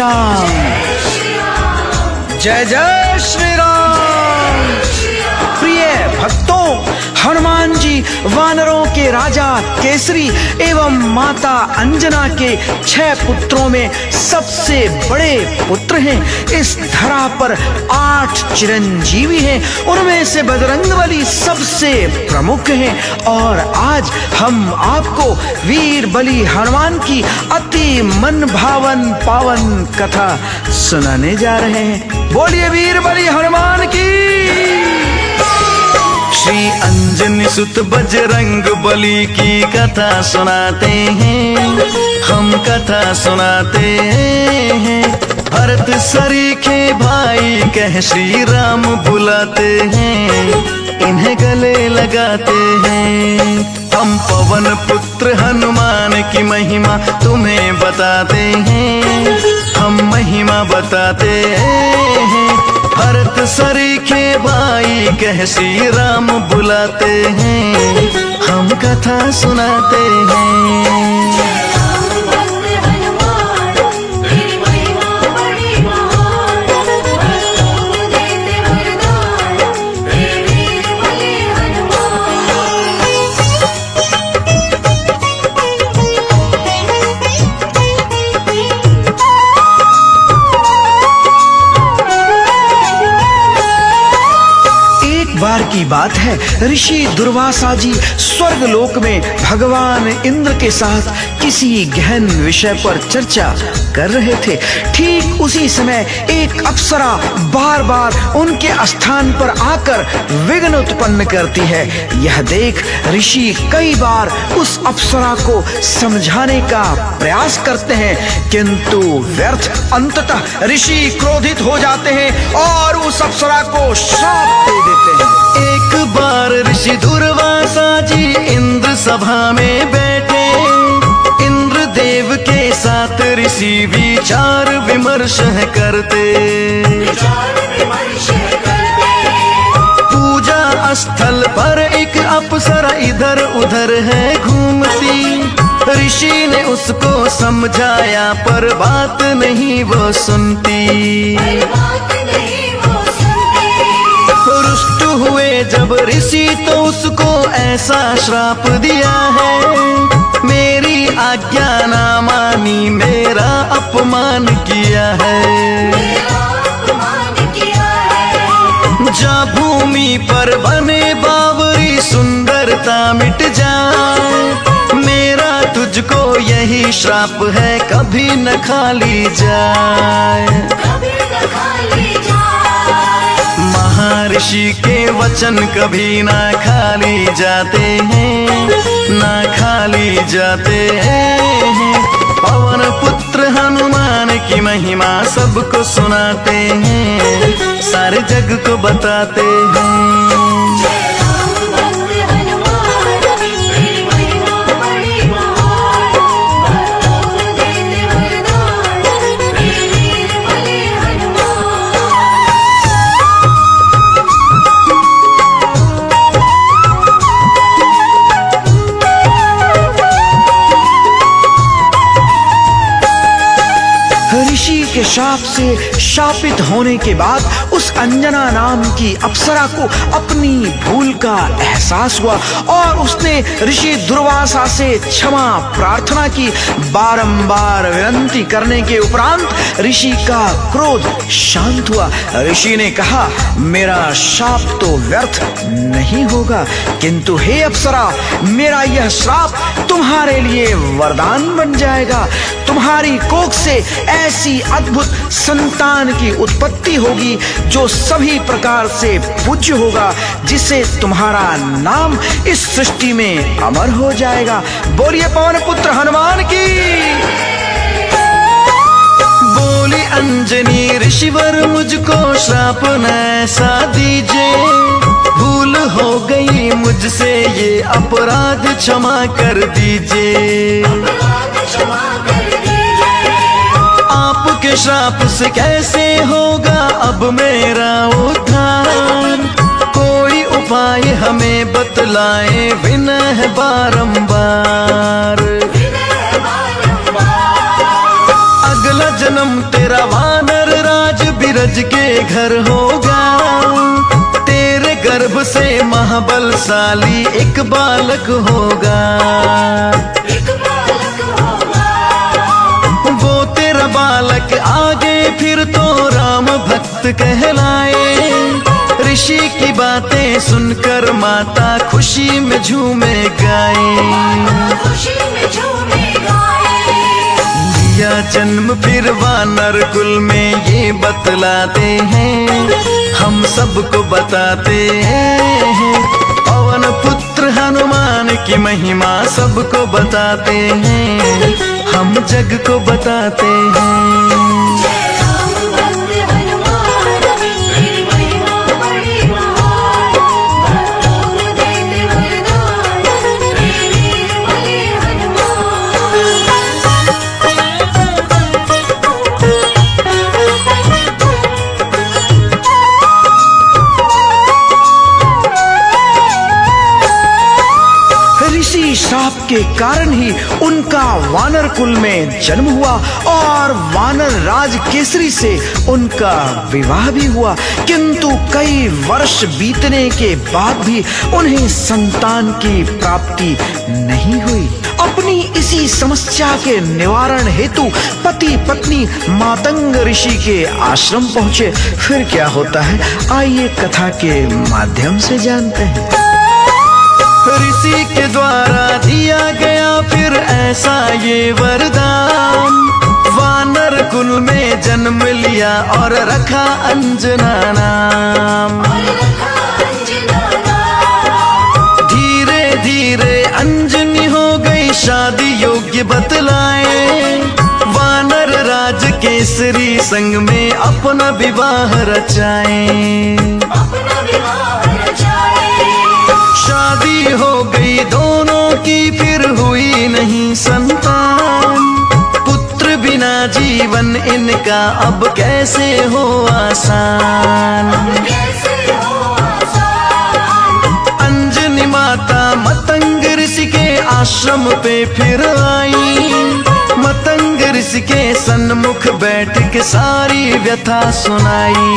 राम। जय जय श्री राम। प्रिय भक्तों, हनुमान जी वानरों के राजा केसरी एवं माता अंजना के 6 पुत्रों में सबसे बड़े पुत्र हैं। इस धरा पर 8 चिरंजीवी हैं, उनमें से बजरंगबली सबसे प्रमुख हैं। और आज हम आपको वीर बली हनुमान की अति मन भावन पावन कथा सुनाने जा रहे हैं। बोलिए वीर बली हनुमान की। श्री अंजनी सुत बजरंग बली की कथा सुनाते हैं, हम कथा सुनाते हैं। भरत सरीखे भाई कह श्री राम बुलाते हैं, इन्हें गले लगाते हैं। हम पवन पुत्र हनुमान की महिमा तुम्हें बताते हैं, हम महिमा बताते हैं। भरत सरीखे भाई कह श्री राम बुलाते हैं, हम कथा सुनाते हैं। बार की बात है, ऋषि दुर्वासा जी स्वर्ग लोक में भगवान इंद्र के साथ किसी गहन विषय पर चर्चा कर रहे थे। ठीक उसी समय एक अप्सरा बार बार उनके स्थान पर आकर विघ्न उत्पन्न करती है। यह देख ऋषि कई बार उस अप्सरा को समझाने का प्रयास करते हैं, किंतु व्यर्थ। अंततः ऋषि क्रोधित हो जाते हैं और उस अप्सरा को श्राप दे देते हैं। एक बार ऋषि दुर्वासा जी इंद्र सभा में बैठे, इंद्र देव के साथ ऋषि विचार विमर्श करते। पूजा स्थल पर एक अप्सरा इधर उधर है घूमती। ऋषि ने उसको समझाया पर बात नहीं वो सुनती। रुष्ट हुए जब ऋषि तो उसको ऐसा श्राप दिया है, मेरी आज्ञा ना मानी मेरा अपमान किया है। जा भूमि पर बने बावरी सुंदरता मिट जाए, मेरा तुझको यही श्राप है कभी न खाली जाए। महर्षि के वचन कभी ना खाली जाते हैं, ना खाली जाते हैं। पवन पुत्र हनुमान की महिमा सबको सुनाते हैं, सारे जग को बताते हैं। के शाप से शापित होने के बाद उस अंजना नाम की अप्सरा को अपनी भूल का एहसास हुआ और उसने ऋषि दुर्वासा से क्षमा प्रार्थना की। बारंबार विनती करने के उपरांत ऋषि का क्रोध शांत हुआ। ऋषि ने कहा, मेरा शाप तो व्यर्थ नहीं होगा, किंतु हे अप्सरा, मेरा यह श्राप तुम्हारे लिए वरदान बन जाएगा। तुम्हारी कोख से ऐसी अद्भुत संतान की उत्पत्ति होगी जो सभी प्रकार से पूज्य होगा, जिससे तुम्हारा नाम इस सृष्टि में अमर हो जाएगा। बोलिए पवन पुत्र हनुमान की। बोली अंजनी ऋषिवर, मुझको श्राप न ऐसा दीजिए, भूल हो गई मुझसे ये अपराध क्षमा कर दीजिए। आपके श्राप से कैसे होगा अब मेरा उद्धार, कोई उपाय हमें बतलाए विनय बारंबार। अगला जन्म जन्म तेरा वानर राज बिरज के घर होगा। तेरे गर्भ से महाबलशाली एक बालक होगा। वो तेरा बालक आगे फिर तो राम भक्त कहलाए। ऋषि की बातें सुनकर माता खुशी में झूमे गाए। लिया जन्म फिर वानर कुल में ये बतलाते हैं, हम सबको बताते हैं। पवन पुत्र हनुमान की महिमा सबको बताते हैं, हम जग को बताते हैं। श्राप के कारण ही उनका वानर कुल में जन्म हुआ और वानर राज केसरी से उनका विवाह भी हुआ। किंतु कई वर्ष बीतने के बाद भी उन्हें संतान की प्राप्ति नहीं हुई। अपनी इसी समस्या के निवारण हेतु पति पत्नी मातंग ऋषि के आश्रम पहुंचे। फिर क्या होता है, आइए कथा के माध्यम से जानते हैं। ऋषि के द्वारा दिया गया फिर ऐसा ये वरदान। वानर कुल में जन्म लिया और रखा अंजना नाम। धीरे धीरे अंजनी हो गई शादी योग्य बतलाए। वानर राज केसरी संग में अपना विवाह रचाए। शादी हो गई दोनों की फिर हुई नहीं संतान। पुत्र बिना जीवन इनका अब कैसे हो आसान। अंजनी माता मतंग ऋषि के आश्रम पे फिर आई। मतंग ऋषि के सन्मुख बैठ के सारी व्यथा सुनाई।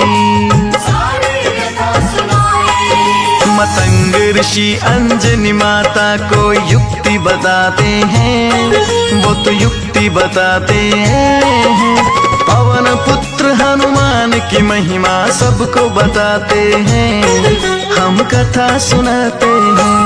मतंग ऋषि अंजनी माता को युक्ति बताते हैं, वो तो युक्ति बताते हैं। पवन पुत्र हनुमान की महिमा सबको बताते हैं, हम कथा सुनाते हैं।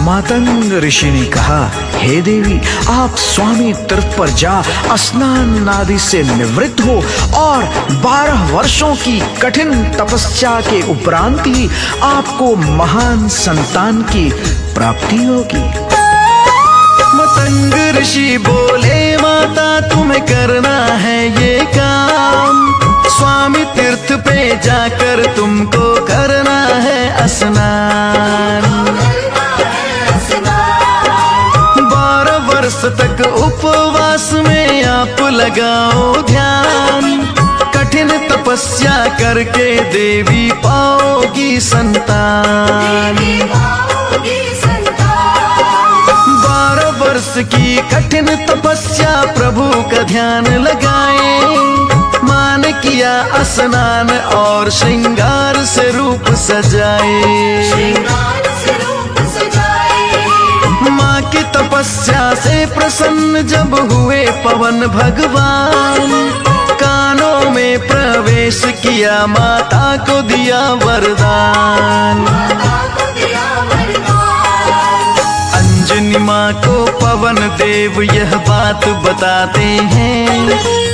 मातंग ऋषि ने कहा, हे देवी, आप स्वामी तीर्थ पर जा स्नान आदि से निवृत्त हो और 12 वर्षों की कठिन तपस्या के उपरांत ही आपको महान संतान की प्राप्ति होगी। मतंग ऋषि बोले, माता तुम्हें करना है ये काम। स्वामी तीर्थ पे जाकर तुमको करना है स्नान। 12 वर्ष तक उपवास में आप लगाओ ध्यान। कठिन तपस्या करके देवी पाओगी संतान। 12 वर्ष की कठिन तपस्या प्रभु का ध्यान लगाए। मान किया स्नान और श्रृंगार से रूप सजाए। माँ की तपस्या से प्रसन्न जब हुए पवन भगवान, कानों में प्रवेश किया माता को दिया वरदान। अंजनी माँ को पवन देव यह बात बताते हैं,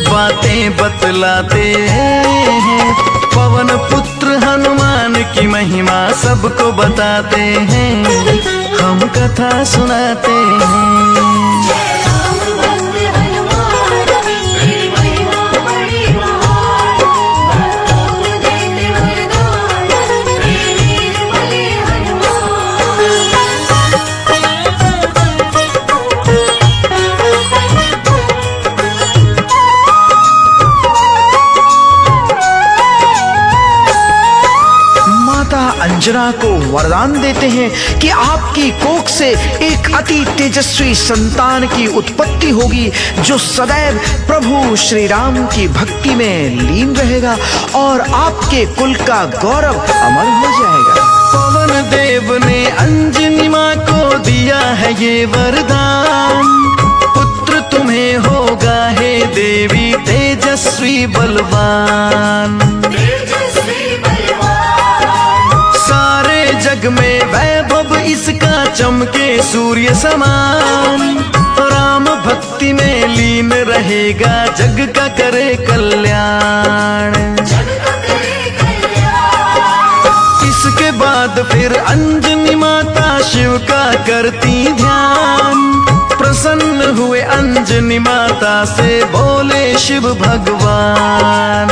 बातें बतलाते हैं। पवन पुत्र हनुमान की महिमा सबको बताते हैं, हम कथा सुनाते हैं। अंजना को वरदान देते हैं कि आपकी कोख से एक अति तेजस्वी संतान की उत्पत्ति होगी जो सदैव प्रभु श्री राम की भक्ति में लीन रहेगा और आपके कुल का गौरव अमर हो जाएगा। पवन देव ने अंजनी माँ को दिया है ये वरदान, पुत्र तुम्हें होगा हे देवी तेजस्वी बलवान। सारे जग में वैभव इसका चमके सूर्य समान, राम भक्ति में लीन रहेगा जग का करे कल्याण। इसके बाद फिर अंजनी माता शिव का करती ध्यान, प्रसन्न हुए अंजनी माता से बोले शिव भगवान।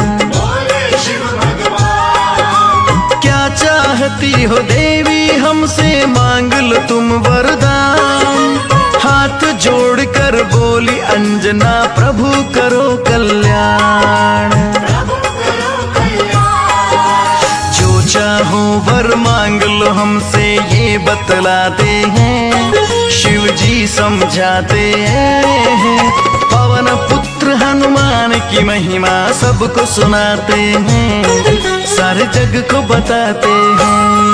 क्या चाहती हो देवी हमसे मांग लो तुम वरदान, हाथ जोड़कर बोली अंजना प्रभु करो कल्याण। जो चाहो वर मांग लो हमसे ये बतलाते हैं, शिव जी समझाते हैं। पवन पुत्र हनुमान की महिमा सबको सुनाते हैं, सारे जग को बताते हैं।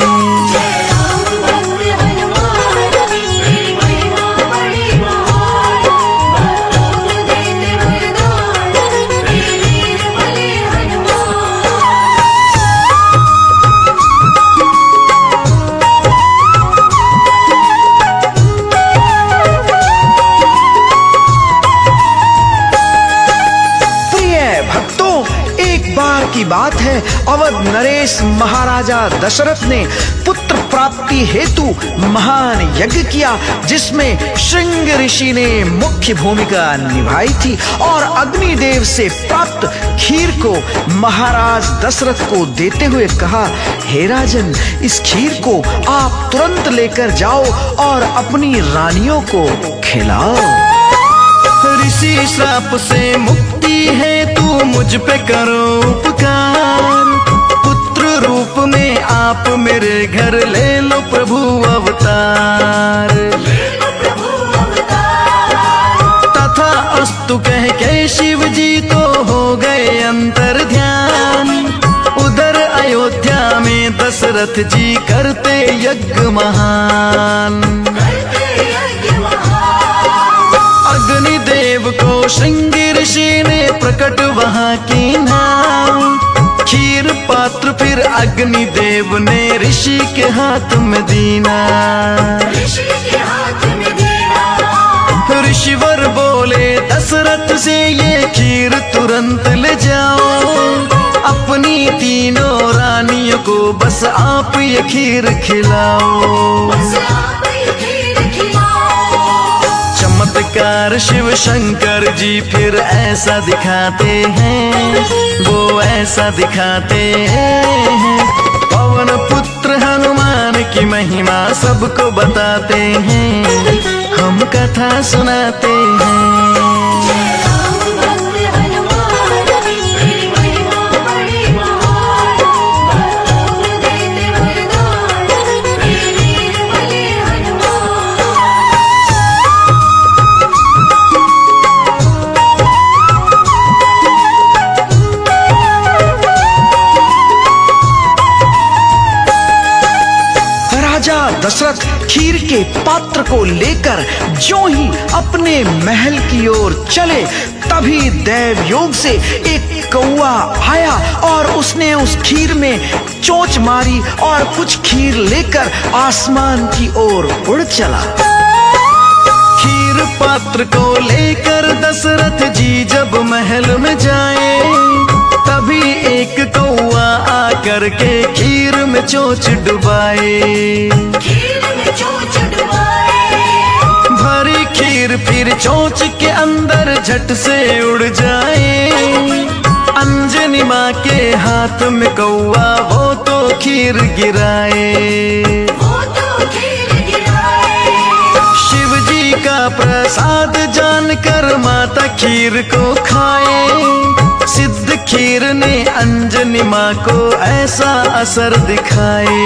की बात है, अवध नरेश महाराजा दशरथ ने पुत्र प्राप्ति हेतु महान यज्ञ किया जिसमें श्रृंग ऋषि ने मुख्य भूमिका निभाई थी और अग्निदेव से प्राप्त खीर को महाराज दशरथ को देते हुए कहा, हे राजन, इस खीर को आप तुरंत लेकर जाओ और अपनी रानियों को खिलाओ। ऋषि श्राप से मुक्ति है तू मुझ पे करो उपकार, पुत्र रूप में आप मेरे घर ले लो प्रभु अवतार। तथा अस्तु कह के शिव जी तो हो गए अंतर ध्यान, उधर अयोध्या में दशरथ जी करते यज्ञ महान। अग्निदेव को श्रृंग ऋषि ने प्रकट वहाँ की नाम, खीर पात्र फिर अग्निदेव ने ऋषि के हाथ में दीना। ऋषिवर बोले दशरथ से ये खीर तुरंत ले जाओ, अपनी तीनों रानियों को बस आप ये खीर खिलाओ। चमत्कार शिव शंकर जी फिर ऐसा दिखाते हैं, वो ऐसा दिखाते हैं। पवन पुत्र हनुमान की महिमा सबको बताते हैं, हम कथा सुनाते हैं। दशरथ खीर के पात्र को लेकर जो ही अपने महल की ओर चले तभी देव योग से एक कौवा आया और उसने उस खीर में चोंच मारी और कुछ खीर लेकर आसमान की ओर उड़ चला। खीर पात्र को लेकर दशरथ जी जब महल में जाए, तभी एक कौवा आकर के खीर में चोंच डुबाए। भरी खीर फिर चोंच के अंदर झट से उड़ जाए, अंजनी माँ के हाथ में कौवा वो तो खीर गिराए। शिव जी का प्रसाद जानकर माता खीर को खाए, सिद्ध खीर ने अंजनी माँ को ऐसा असर दिखाए।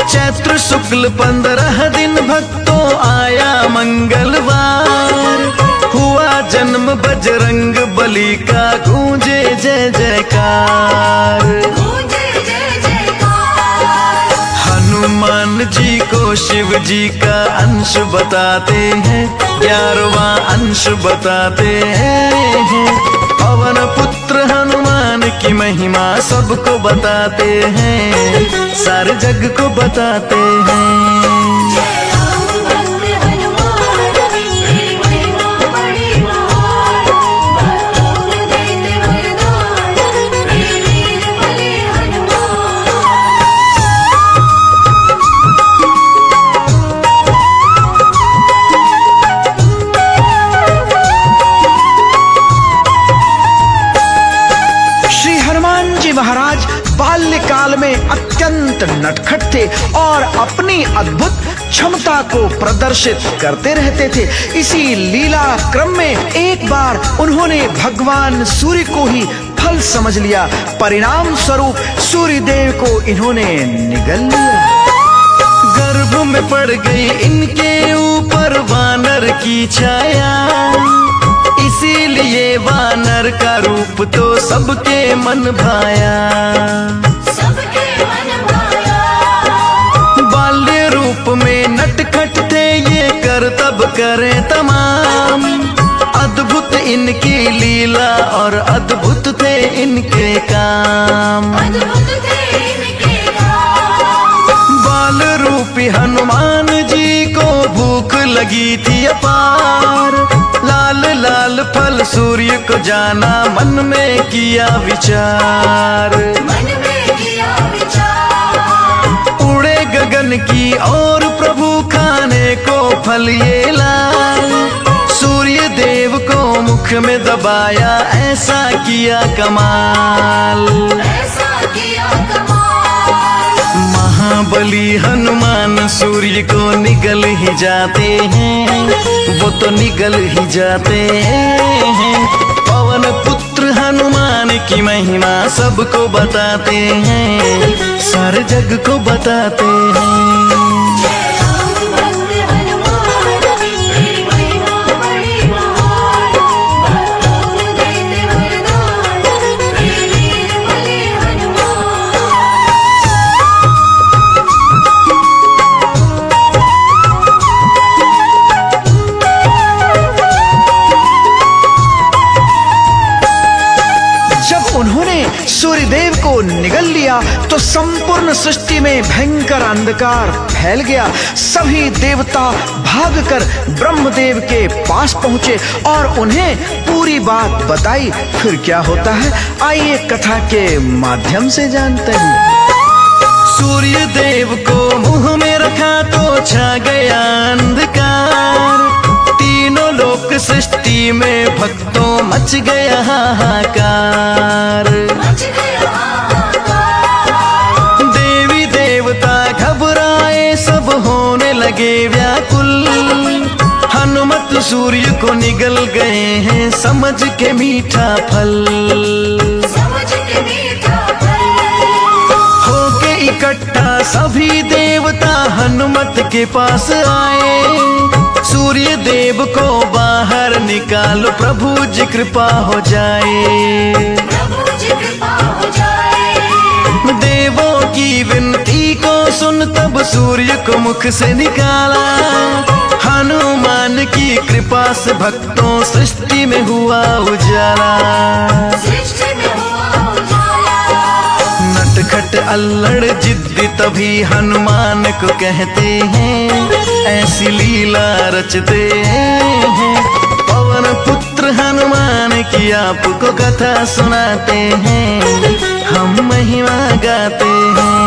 चैत्र शुक्ल 15 दिन भक्तों आया मंगलवार, हुआ जन्म बजरंग बली का, गूंजे जय जयकार। हनुमान जी को शिव जी का अंश बताते हैं, 11वां अंश बताते हैं। पवन पुत्र हनुमान की महिमा सबको बताते हैं, सारे जग को बताते हैं। महाराज बाल्यकाल में अत्यंत नटखट थे और अपनी अद्भुत क्षमता को प्रदर्शित करते रहते थे। इसी लीला क्रम में एक बार उन्होंने भगवान सूर्य को ही फल समझ लिया। परिणाम स्वरूप सूर्य देव को इन्होंने निगल लिया। गर्भ में पड़ गई इनके ऊपर वानर की छाया, इसीलिए वानर का रूप तो सबके मन भाया। बाल्य रूप में नटखट थे ये, करतब करें तमाम। अद्भुत इनकी लीला और अद्भुत थे इनके काम। बाल रूपी हनुमान जी को भूख लगी थी अपार, लाल लाल फल सूर्य को जाना, मन में किया विचार। उड़े गगन की और प्रभु खाने को फल ये लाल, सूर्य देव को मुख में दबाया, ऐसा किया कमाल। महाबली हनुमान सूर्य को निगल ही जाते हैं, वो तो निगल ही जाते हैं। पवन पुत्र हनुमान की महिमा सबको बताते हैं, सारे जग को बताते हैं। सूर्यदेव को निगल लिया तो संपूर्ण सृष्टि में भयंकर अंधकार फैल गया। सभी देवता भागकर ब्रह्मदेव के पास पहुंचे और उन्हें पूरी बात बताई। फिर क्या होता है, आइए कथा के माध्यम से जानते हैं। सूर्य देव को मुंह में रखा तो छा गया अंधकार, तीनों लोक सृष्टि में भक्तों मच गया हाहाकार। देवी देवता घबराए, सब होने लगे व्याकुल। हनुमत सूर्य को निगल गए हैं, समझ के मीठा फल। होके इकट्ठा सभी देवता हनुमत के पास आए। सूर्य देव को बाहर निकालो, प्रभु जी कृपा हो जाए। देवों की विनती को सुन तब सूर्य को मुख से निकाला। हनुमान की कृपा से भक्तों सृष्टि में हुआ उजाला। नटखट अल्लड़ जिद्दी तभी हनुमान को कहते हैं, ऐसी लीला रचते हैं। पवन पुत्र हनुमान की आपको कथा सुनाते हैं, हम महिमा गाते हैं।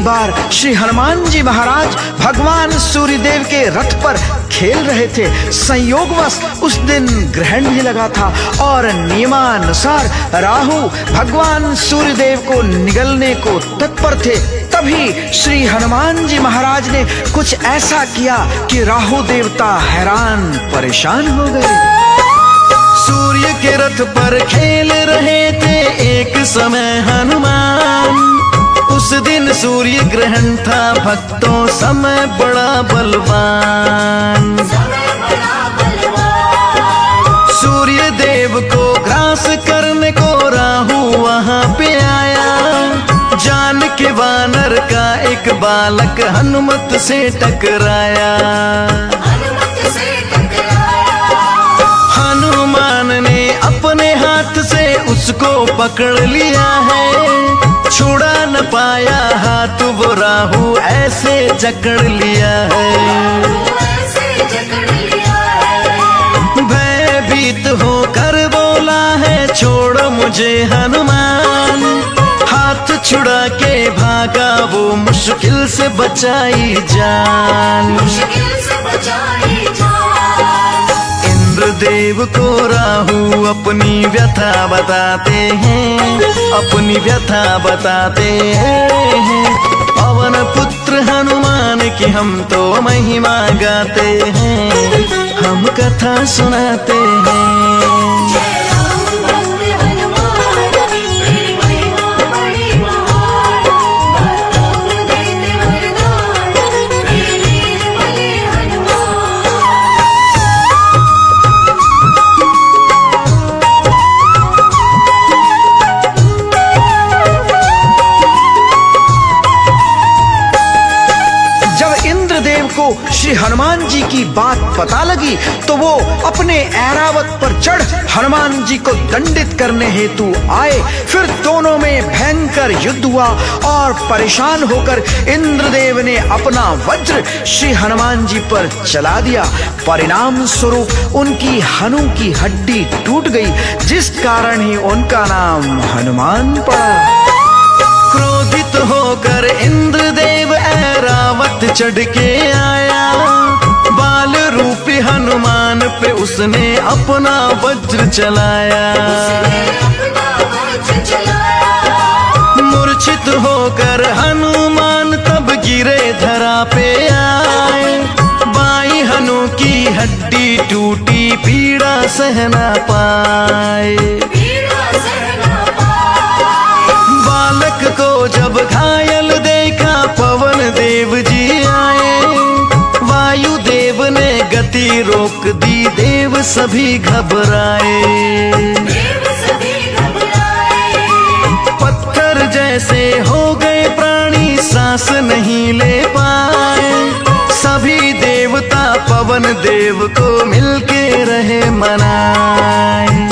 एक बार श्री हनुमान जी महाराज भगवान सूर्यदेव के रथ पर खेल रहे थे। संयोगवश उस दिन ग्रहण भी लगा था और नियमानुसार राहु भगवान सूर्यदेव को निगलने को तत्पर थे। तभी श्री हनुमान जी महाराज ने कुछ ऐसा किया कि राहु देवता हैरान परेशान हो गए। सूर्य के रथ पर खेल रहे थे एक समय हनुमान। उस दिन सूर्य ग्रहण था भक्तों समय बड़ा बलवान। सूर्य देव को ग्रास करने को राहु वहां पे आया। जान के वानर का एक बालक हनुमत से टकराया। हनुमान ने अपने हाथ से उसको पकड़ लिया है। छुड़ा न पाया हाथ वो राहु ऐसे जकड़ लिया है। भयभीत होकर बोला है छोड़ो मुझे हनुमान। हाथ छुड़ा के भागा वो मुश्किल से बचाई जान। इंद्रदेव को राहु अपनी व्यथा बताते हैं, अपनी व्यथा बताते हैं। पवन पुत्र हनुमान की हम तो महिमा गाते हैं, हम कथा सुनाते हैं। श्री हनुमान जी की बात पता लगी तो वो अपने ऐरावत पर चढ़ हनुमान जी को दंडित करने हेतु आए। फिर दोनों में भयंकर युद्ध हुआ और परेशान होकर इंद्रदेव ने अपना वज्र श्री हनुमान जी पर चला दिया। परिणाम स्वरूप उनकी हनु की हड्डी टूट गई, जिस कारण ही उनका नाम हनुमान पड़ा। क्रोधित होकर इंद्रदेव ऐरावत चढ़ के आया। बाल रूपी हनुमान पे उसने अपना वज्र चलाया। मूर्छित होकर हनुमान तब गिरे धरा पे आए। बाई हनु की हड्डी टूटी पीड़ा सह न पाए। बालक को जब घायल देखा पवन देव जी आए। वायु देव ने गति रोक दी, देव सभी घबराए। पत्थर जैसे हो गए प्राणी, सांस नहीं ले पाए। सभी देवता पवन देव को मिलके रहे मनाए।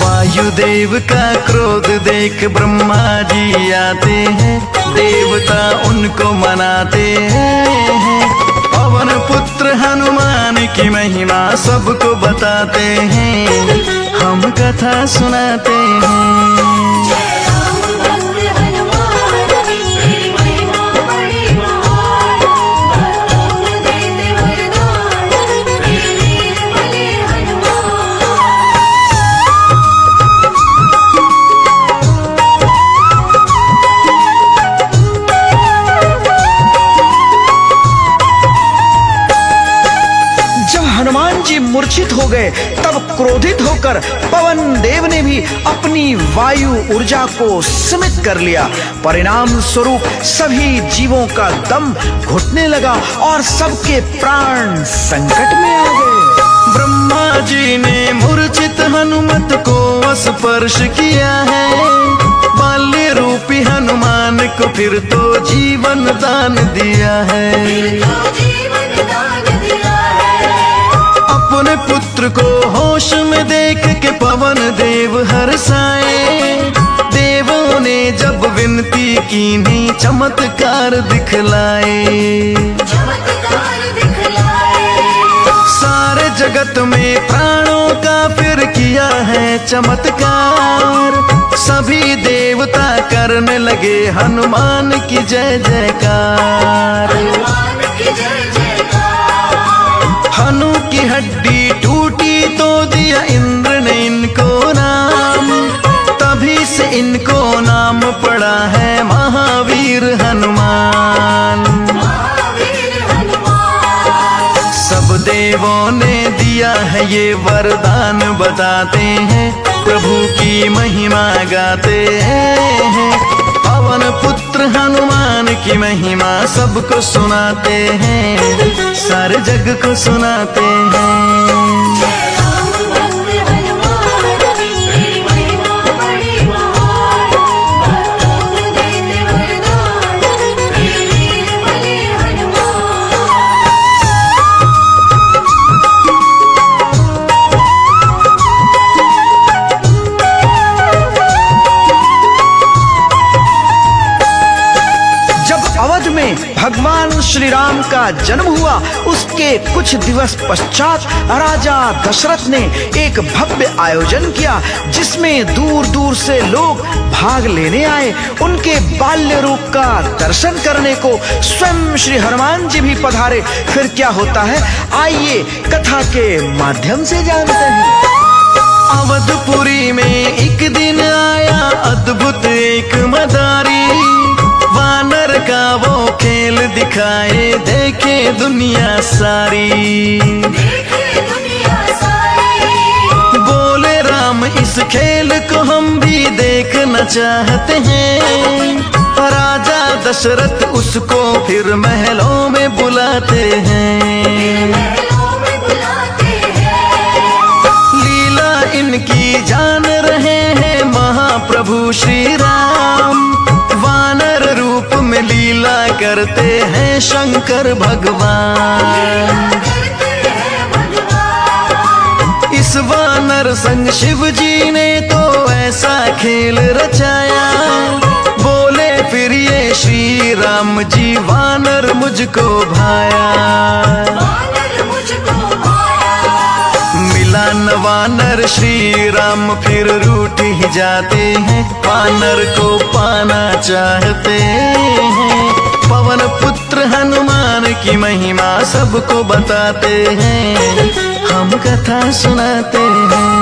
वायुदेव का क्रोध देख ब्रह्मा जी आते हैं, देवता उनको मनाते हैं। पवन पुत्र हनुमान की महिमा सबको बताते हैं, हम कथा सुनाते हैं। मूर्छित हो गए तब क्रोधित होकर पवन देव ने भी अपनी वायु ऊर्जा को सीमित कर लिया। परिणाम स्वरूप सभी जीवों का दम घुटने लगा और सबके प्राण संकट में आ गए। ब्रह्मा जी ने मूर्छित हनुमत को स्पर्श किया है। बाल्य रूपी हनुमान को फिर तो जीवन दान दिया है। अपने पुत्र को होश में देख के पवन देव हर्षाए। देवों ने जब विनती की नहीं चमत्कार दिखलाए। सारे जगत में प्राणों का फिर किया है चमत्कार। सभी देवता करने लगे हनुमान की जय जयकार। हनु की हड्डी टूटी तो दिया इंद्र ने इनको नाम, तभी से इनको नाम पड़ा है महावीर हनुमान। सब देवों ने दिया है ये वरदान, बताते हैं प्रभु की महिमा गाते हैं। पवन पुत्र हनुमान की महिमा सबको सुनाते हैं, सारे जग को सुनाते हैं। भगवान श्री राम का जन्म हुआ, उसके कुछ दिवस पश्चात राजा दशरथ ने एक भव्य आयोजन किया, जिसमें दूर दूर से लोग भाग लेने आए। उनके बाल्य रूप का दर्शन करने को स्वयं श्री हनुमान जी भी पधारे। फिर क्या होता है, आइए कथा के माध्यम से जानते हैं। अवधपुरी में एक दिन आया अद्भुत एक मदारी, वानर का वो खेल दिखाए देखे दुनिया सारी। बोले राम इस खेल को हम भी देखना चाहते हैं। राजा दशरथ उसको फिर महलों में बुलाते हैं। लीला इनकी जान रहे हैं महाप्रभु श्री राम, वानर रूप में लीला करते हैं शंकर भगवान। इस वानर संग शिव जी ने तो ऐसा खेल रचाया, बोले फिर ये श्री राम जी वानर मुझको भाया। मिला न वानर श्री राम फिर रूठ ही जाते हैं, वानर को पाना चाहते हैं। पवन पुत्र हनुमान की महिमा सबको बताते हैं, हम कथा सुनाते हैं।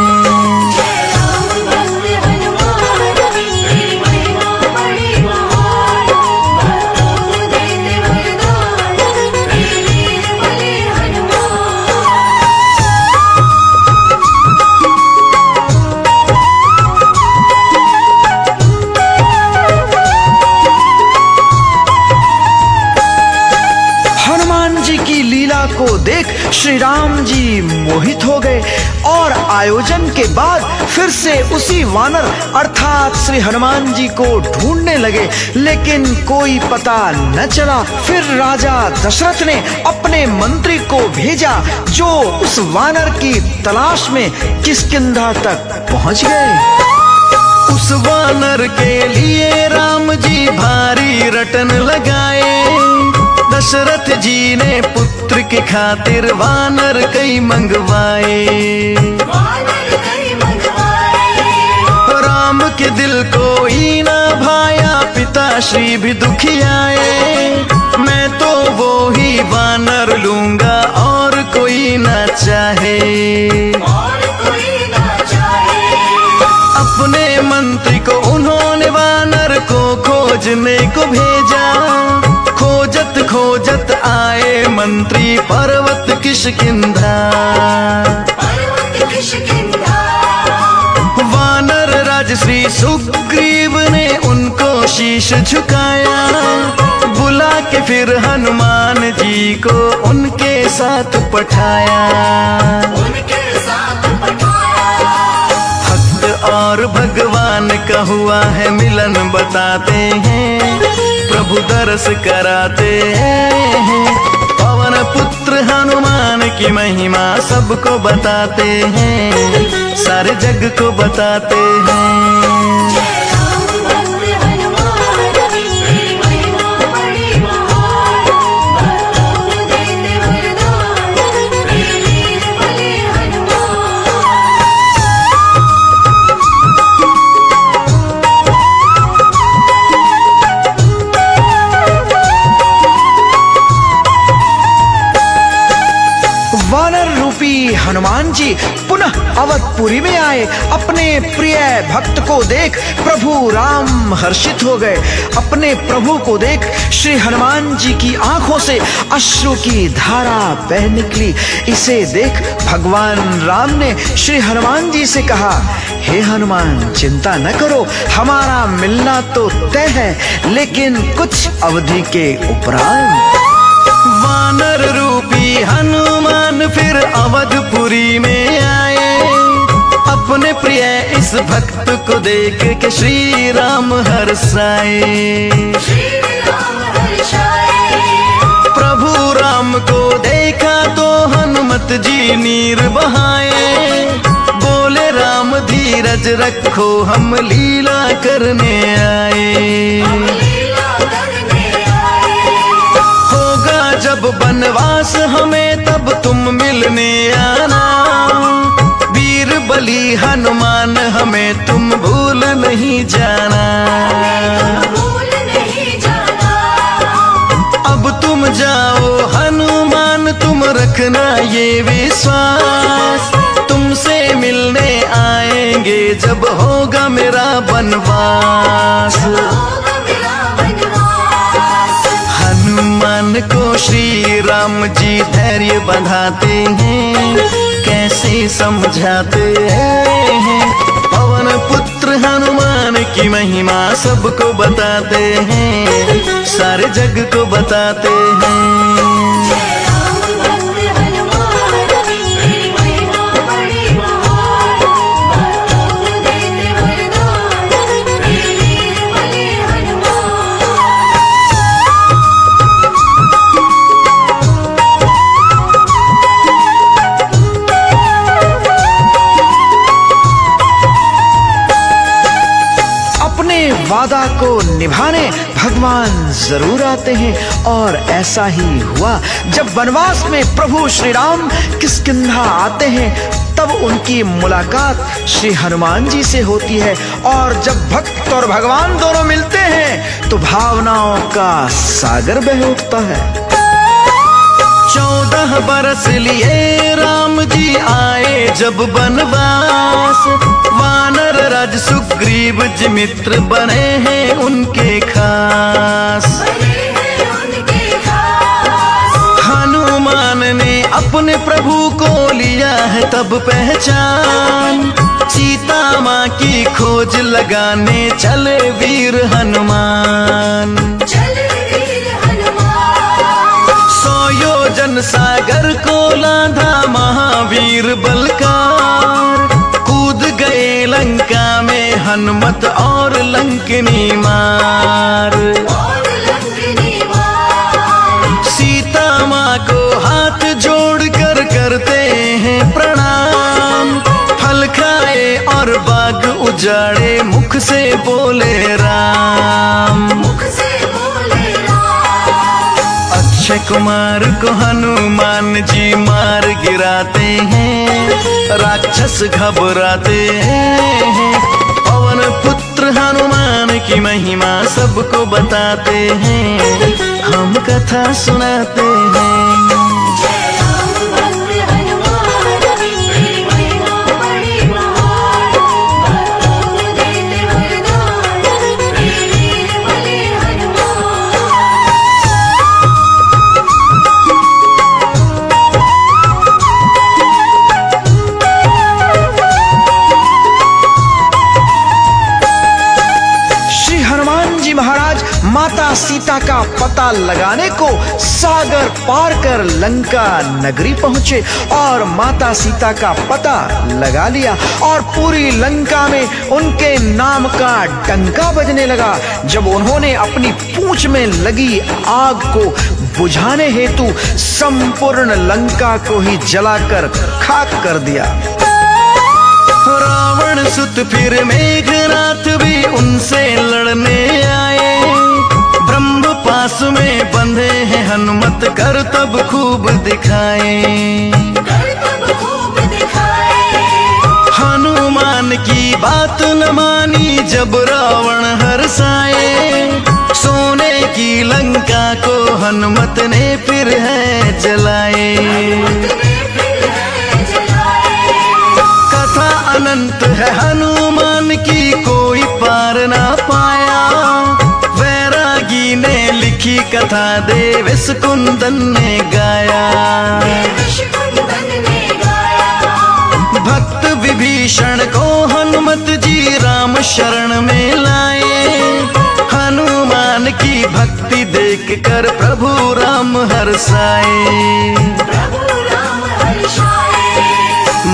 को देख श्री राम जी मोहित हो गए और आयोजन के बाद फिर से उसी वानर अर्थात श्री हनुमान जी को ढूंढने लगे, लेकिन कोई पता न चला। फिर राजा दशरथ ने अपने मंत्री को भेजा, जो उस वानर की तलाश में किष्किंधा तक पहुंच गए। उस वानर के लिए राम जी भारी रटन लगाए, दशरथ जी ने पुत्र के खातिर वानर कई मंगवाए। राम के दिल को ही ना भाया, पिताश्री भी दुखियाए। मैं तो वो ही वानर लूंगा और कोई ना चाहे। अपने मंत्री को उन्होंने वानर को खोजने को भेजा, खोजत खोजत आए मंत्री पर्वत किष्किंधा। वानर राज श्री सुग्रीव ने उनको शीश झुकाया, बुला के फिर हनुमान जी को उनके साथ पठाया। भक्त और भगवान का हुआ है मिलन बताते हैं, प्रभु दर्श कराते हैं। पवन पुत्र हनुमान की महिमा सबको बताते हैं, सारे जग को बताते हैं। अवधपुरी में आए। अपने प्रिय भक्त को देख प्रभु राम हर्षित हो गए। अपने प्रभु को देख श्री हनुमान जी की आंखों से अश्रु की धारा बह निकली। इसे देख भगवान राम ने श्री हनुमान जी से कहा, हे हनुमान, चिंता न करो, हमारा मिलना तो तय है, लेकिन कुछ अवधि के उपरांत। वानर रूपी हनुमान फिर अवधपुरी में आए। अपने प्रिय इस भक्त को देख के श्री राम हर्षाए। प्रभु राम को देखा तो हनुमत जी नीर बहाए। बोले राम धीरज रखो, हम लीला करने आए। जब बनवास हमें तब तुम मिलने आना। वीर बली हनुमान हमें तुम भूल नहीं जाना। अब तुम जाओ हनुमान, तुम रखना ये विश्वास, तुमसे मिलने आएंगे जब होगा मेरा बनवास। हनुमान को श्री राम जी धैर्य बंधाते हैं, कैसे समझाते हैं। पवन पुत्र हनुमान की महिमा सबको बताते हैं, सारे जग को बताते हैं। वादा को निभाने भगवान जरूर आते हैं। और ऐसा ही हुआ। जब वनवास में प्रभु श्री राम किष्किंधा आते हैं, तब उनकी मुलाकात श्री हनुमान जी से होती है। और जब भक्त और भगवान दोनों मिलते हैं तो भावनाओं का सागर बह उठता है। 14 बरस लिए राम जी आए जब बनवास। वानर राज सुग्रीव जी मित्र बने हैं उनके खास। हनुमान ने अपने प्रभु को लिया है तब पहचान। सीता माँ की खोज लगाने चले वीर हनुमान। जन सागर को लाधा महावीर बलकार। कूद गए लंका में हनुमत और लंकनी मार। सीता माँ को हाथ जोड़कर करते हैं प्रणाम। फल खाए और बाग उजाड़े, मुख से बोले राम। अक्षय कुमार को हनुमान जी मार गिराते हैं, राक्षस घबराते हैं। पवन पुत्र हनुमान की महिमा सबको बताते हैं, हम कथा सुनाते हैं। माता सीता का पता लगाने को सागर पार कर लंका नगरी पहुंचे और माता सीता का पता लगा लिया और पूरी लंका में उनके नाम का डंका बजने लगा। जब उन्होंने अपनी पूंछ में लगी आग को बुझाने हेतु संपूर्ण लंका को ही जलाकर खाक कर दिया। रावण सुत फिर मेघनाथ भी उनसे लड़ने आए। ब्रह्म पास में बंधे हैं हनुमत, कर तब खूब दिखाए। हनुमान की बात न मानी जब रावण हर्षाए। सोने की लंका को हनुमत ने फिर है जलाए। है हनुमान की कोई पार ना पाया, वैरागी ने लिखी कथा देवेश कुंदन ने गाया। भक्त विभीषण को हनुमत जी राम शरण में लाए, हनुमान की भक्ति देख कर प्रभु राम हर्षाए।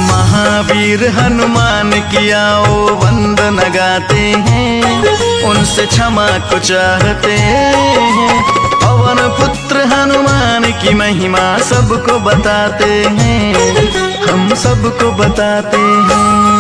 महावीर हनुमान की आओ वंदना गाते हैं, उनसे क्षमा को चाहते हैं। पवन पुत्र हनुमान की महिमा सबको बताते हैं, हम सबको बताते हैं।